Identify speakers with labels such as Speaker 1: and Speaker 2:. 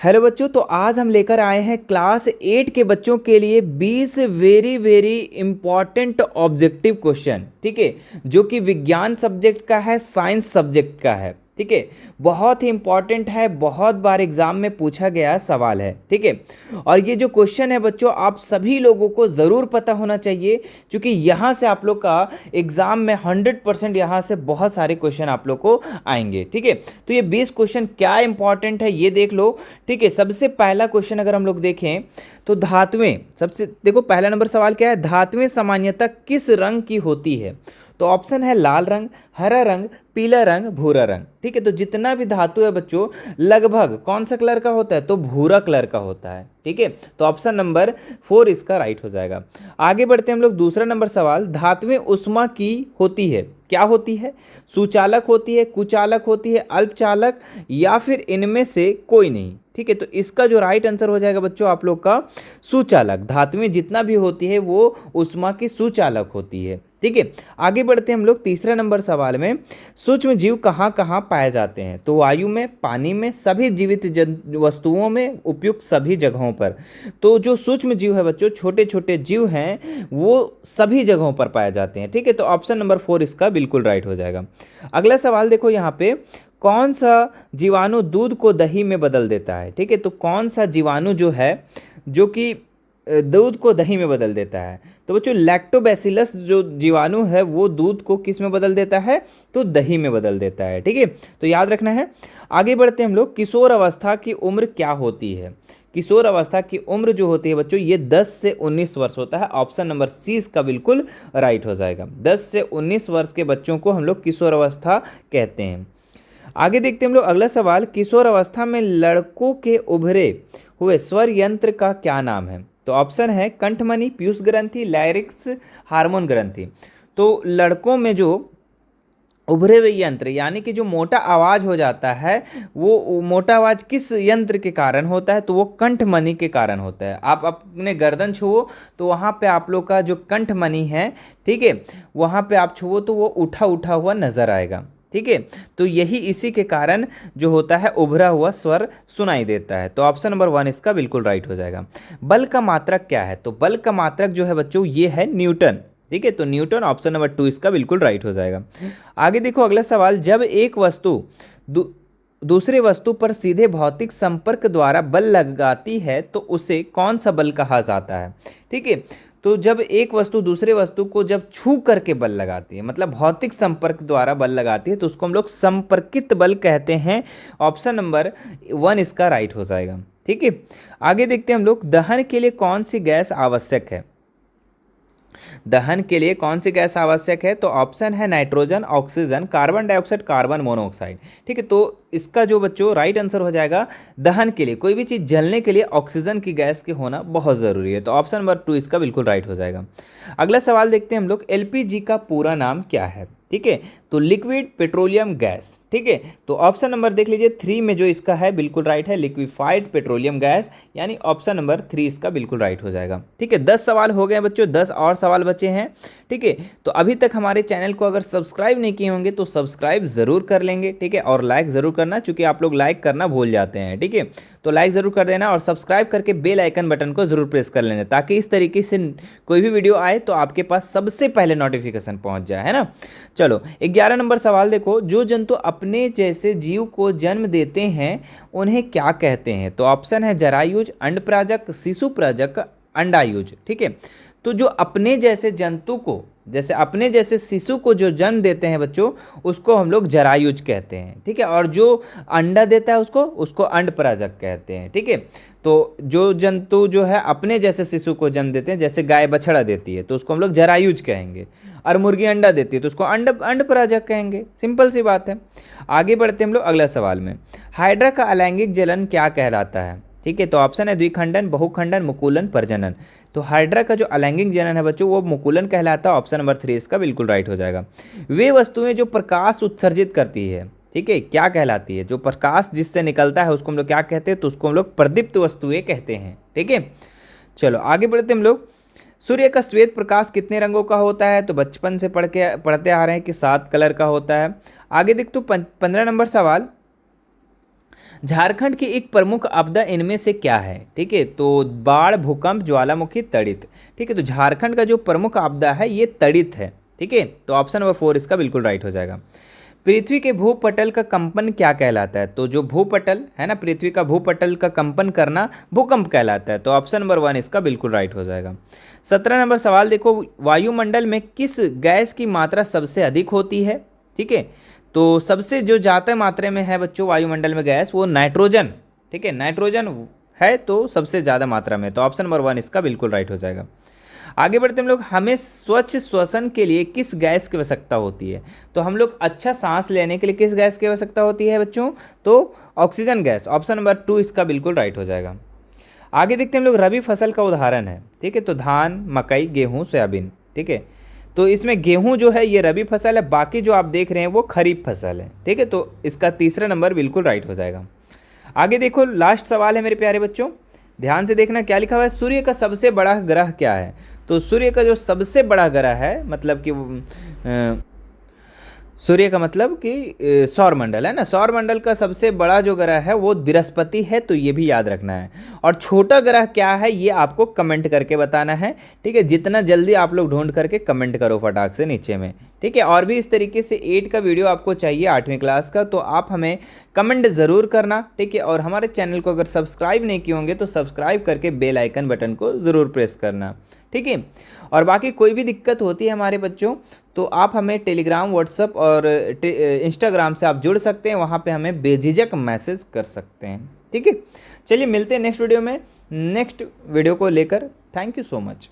Speaker 1: Hello बच्चों, तो आज हम लेकर आए हैं क्लास 8 के बच्चों के लिए 20 very very important objective question. ठीक है, जो कि विज्ञान सब्जेक्ट का है, साइंस सब्जेक्ट का है। ठीक है, बहुत ही इंपॉर्टेंट है, बहुत बार एग्जाम में पूछा गया सवाल है। ठीक है, और ये जो क्वेश्चन है बच्चों, आप सभी लोगों को ज़रूर पता होना चाहिए, क्योंकि यहाँ से आप लोग का एग्जाम में 100% यहाँ से बहुत सारे क्वेश्चन आप लोग को आएंगे। ठीक है, तो ये 20 क्वेश्चन क्या इंपॉर्टेंट है ये देख लो। ठीक है, सबसे पहला क्वेश्चन अगर हम लोग देखें तो धातुएं, सबसे देखो पहला नंबर सवाल क्या है, धातुएं सामान्यतः किस रंग की होती है? तो ऑप्शन है लाल रंग, हरा रंग, पीला रंग, भूरा रंग। ठीक है, तो जितना भी धातु है बच्चों लगभग कौन सा कलर का होता है? तो भूरा कलर का होता है। ठीक है, तो ऑप्शन नंबर 4 इसका राइट हो जाएगा। आगे बढ़ते हैं हम लोग, दूसरा नंबर सवाल, धातुएं उष्मा की होती है, क्या होती है? सुचालक होती है, कुचालक होती है, अल्पचालक, या फिर इनमें से कोई नहीं। ठीक है, तो इसका जो राइट आंसर हो जाएगा बच्चों आप लोग का सुचालक। धातुएं जितना भी होती है वो उष्मा की सुचालक होती है। ठीक है, आगे बढ़ते हैं हम लोग तीसरा नंबर सवाल में, सूक्ष्म जीव कहाँ कहाँ पाए जाते हैं? तो वायु में, पानी में, सभी जीवित वस्तुओं में, उपयुक्त सभी जगहों पर। तो जो सूक्ष्म जीव है बच्चों, छोटे छोटे जीव हैं, वो सभी जगहों पर पाए जाते हैं। ठीक है, तो ऑप्शन नंबर 4 इसका बिल्कुल राइट हो जाएगा। अगला सवाल देखो यहाँ पे, कौन सा जीवाणु दूध को दही में बदल देता है? ठीक है, तो कौन सा जीवाणु जो है जो कि दूध को दही में बदल देता है? तो बच्चों लैक्टोबैसिलस जो जीवाणु है वो दूध को किस में बदल देता है? तो दही में बदल देता है। ठीक है, तो याद रखना है। आगे बढ़ते हैं हम लोग, किशोर अवस्था की उम्र क्या होती है? किशोर अवस्था की उम्र जो होती है बच्चों ये 10 से 19 वर्ष होता है। ऑप्शन नंबर सी इसका बिल्कुल राइट हो जाएगा। 10 से 19 वर्ष के बच्चों को हम लोग किशोर अवस्था कहते हैं। आगे देखते हैं हम लोग अगला सवाल, किशोर अवस्था में लड़कों के उभरे हुए स्वर यंत्र का क्या नाम है? तो ऑप्शन है कंठमणि, पीयूष ग्रंथि, लैरिक्स, हार्मोन ग्रंथि। तो लड़कों में जो उभरे हुए यंत्र यानी कि जो मोटा आवाज हो जाता है, वो मोटा आवाज किस यंत्र के कारण होता है? तो वो कंठमणि के कारण होता है। आप अपने गर्दन छुओ तो वहाँ पे आप लोग का जो कंठमणि है, ठीक है, वहाँ पे आप छुओ तो वो उठा उठा हुआ नजर आएगा। ठीक है, तो यही इसी के कारण जो होता है उभरा हुआ स्वर सुनाई देता है। तो ऑप्शन नंबर 1 इसका बिल्कुल राइट हो जाएगा। बल का मात्रक क्या है? तो बल का मात्रक जो है बच्चों ये है न्यूटन। ठीक है, तो न्यूटन ऑप्शन नंबर 2 इसका बिल्कुल राइट हो जाएगा। आगे देखो अगला सवाल, जब एक वस्तु दूसरे वस्तु पर सीधे भौतिक संपर्क द्वारा बल लगाती है तो उसे कौन सा बल कहा जाता है? ठीक है, तो जब एक वस्तु दूसरे वस्तु को जब छू करके बल लगाती है, मतलब भौतिक संपर्क द्वारा बल लगाती है, तो उसको हम लोग संपर्कित बल कहते हैं। ऑप्शन नंबर 1 इसका राइट हो जाएगा। ठीक है, आगे देखते हैं हम लोग, दहन के लिए कौन सी गैस आवश्यक है? दहन के लिए कौन सी गैस आवश्यक है? तो ऑप्शन है nitrogen, oxygen, carbon dioxide, carbon monoxide. ठीक है, तो इसका जो बच्चों राइट आंसर हो जाएगा, दहन के लिए, कोई भी चीज़ जलने के लिए ऑक्सीजन की गैस के होना बहुत ज़रूरी है। तो ऑप्शन नंबर 2 इसका बिल्कुल राइट हो जाएगा। अगला सवाल देखते हैं हम लोग, एलपीजी का पूरा नाम क्या है? ठीक है, तो लिक्विड पेट्रोलियम गैस। ठीक है, तो ऑप्शन नंबर देख लीजिए 3 में जो इसका है बिल्कुल राइट है, लिक्विफाइड पेट्रोलियम गैस, यानी ऑप्शन नंबर 3 इसका बिल्कुल राइट हो जाएगा। ठीक है, 10 सवाल हो गए बच्चों, 10 और सवाल बचे हैं। ठीक है, तो अभी तक हमारे चैनल को अगर सब्सक्राइब नहीं किए होंगे तो सब्सक्राइब जरूर कर लेंगे। ठीक है, और लाइक जरूर करना, क्योंकि आप लोग लाइक करना भूल जाते हैं। ठीक है, तो लाइक जरूर कर देना और सब्सक्राइब करके बेल आइकन बटन को जरूर प्रेस कर लेना, ताकि इस तरीके से कोई भी वीडियो आए तो आपके पास सबसे पहले नोटिफिकेशन पहुंच जाए, है ना। चलो 11 नंबर सवाल देखो, जो जंतु अपने जैसे जीव को जन्म देते हैं उन्हें क्या कहते हैं? तो ऑप्शन है जरायुज, अंडप्राजक, शिशुप्राजक, अंडायुज। ठीक है, तो जो अपने जैसे जंतु को, जैसे अपने जैसे शिशु को जो जन्म देते हैं बच्चों, उसको हम लोग जरायुज कहते हैं। ठीक है, और जो अंडा देता है उसको अंडप्राजक कहते हैं। ठीक है, तो जो जंतु जो है अपने जैसे शिशु को जन्म देते हैं, जैसे गाय बछड़ा देती है तो उसको हम लोग जरायुज कहेंगे, और मुर्गी अंडा देती है तो उसको अंडप्राजक कहेंगे। सिंपल सी बात है। आगे बढ़ते हम लोग अगला सवाल में, हाइड्रा का अलैंगिक जलन क्या कहलाता है? ठीक है, तो ऑप्शन है द्विखंडन, बहुखंडन, मुकुलन, प्रजनन। तो हाइड्रा का जो अलैंगिक जनन है बच्चों वो मुकुलन कहलाता है। ऑप्शन नंबर 3 इसका बिल्कुल राइट हो जाएगा। वे वस्तुएं जो प्रकाश उत्सर्जित करती है, ठीक है, क्या कहलाती है? जो प्रकाश जिससे निकलता है उसको हम लोग क्या कहते हैं? तो उसको हम लोग प्रदीप्त वस्तुएं कहते हैं। ठीक है, चलो आगे बढ़ते हम लोग, सूर्य का श्वेत प्रकाश कितने रंगों का होता है? तो बचपन से पढ़ते आ रहे हैं कि 7 कलर का होता है। आगे देख तो 15 नंबर सवाल, झारखंड की एक प्रमुख आपदा इनमें से क्या है? ठीक है, तो बाढ़, भूकंप, ज्वालामुखी, तड़ित। ठीक है, तो झारखंड का जो प्रमुख आपदा है ये तड़ित है। ठीक है, तो ऑप्शन नंबर 4 इसका बिल्कुल राइट हो जाएगा। पृथ्वी के भूपटल का कंपन क्या कहलाता है? तो जो भूपटल है ना, पृथ्वी का भूपटल का कंपन करना भूकंप कहलाता है। तो ऑप्शन नंबर 1 इसका बिल्कुल राइट हो जाएगा। 17 नंबर सवाल देखो, वायुमंडल में किस गैस की मात्रा सबसे अधिक होती है? ठीक है, तो सबसे जो ज़्यादा मात्रा में है बच्चों वायुमंडल में गैस, वो नाइट्रोजन। ठीक है, नाइट्रोजन है तो सबसे ज़्यादा मात्रा में। तो ऑप्शन नंबर 1 इसका बिल्कुल राइट हो जाएगा। आगे बढ़ते हम लोग, हमें स्वच्छ श्वसन के लिए किस गैस की आवश्यकता होती है? तो हम लोग अच्छा सांस लेने के लिए किस गैस की आवश्यकता होती है बच्चों? तो ऑक्सीजन गैस। ऑप्शन नंबर 2 इसका बिल्कुल राइट हो जाएगा। आगे देखते हैं हम लोग, रबी फसल का उदाहरण है। ठीक है, तो धान, मकई, गेहूँ, सोयाबीन। ठीक है, तो इसमें गेहूँ जो है ये रबी फसल है, बाकी जो आप देख रहे हैं वो खरीफ फसल है। ठीक है, तो इसका तीसरा नंबर बिल्कुल राइट हो जाएगा। आगे देखो, लास्ट सवाल है मेरे प्यारे बच्चों, ध्यान से देखना क्या लिखा हुआ है। सूर्य का सबसे बड़ा ग्रह क्या है? तो सूर्य का जो सबसे बड़ा ग्रह है, मतलब कि सूर्य का मतलब कि सौर मंडल है ना, सौर मंडल का सबसे बड़ा जो ग्रह है वो बृहस्पति है। तो ये भी याद रखना है। और छोटा ग्रह क्या है ये आपको कमेंट करके बताना है। ठीक है, जितना जल्दी आप लोग ढूंढ करके कमेंट करो फटाक से नीचे में। ठीक है, और भी इस तरीके से 8 का वीडियो आपको चाहिए 8वीं क्लास का, तो आप हमें कमेंट ज़रूर करना। ठीक है, और हमारे चैनल को अगर सब्सक्राइब नहीं किए होंगे तो सब्सक्राइब करके बेल आइकन बटन को ज़रूर प्रेस करना। ठीक है, और बाकी कोई भी दिक्कत होती है हमारे बच्चों तो आप हमें टेलीग्राम, व्हाट्सएप और इंस्टाग्राम से आप जुड़ सकते हैं, वहाँ पे हमें बेझिझक मैसेज कर सकते हैं। ठीक है, चलिए मिलते हैं नेक्स्ट वीडियो में नेक्स्ट वीडियो को लेकर। Thank you so much.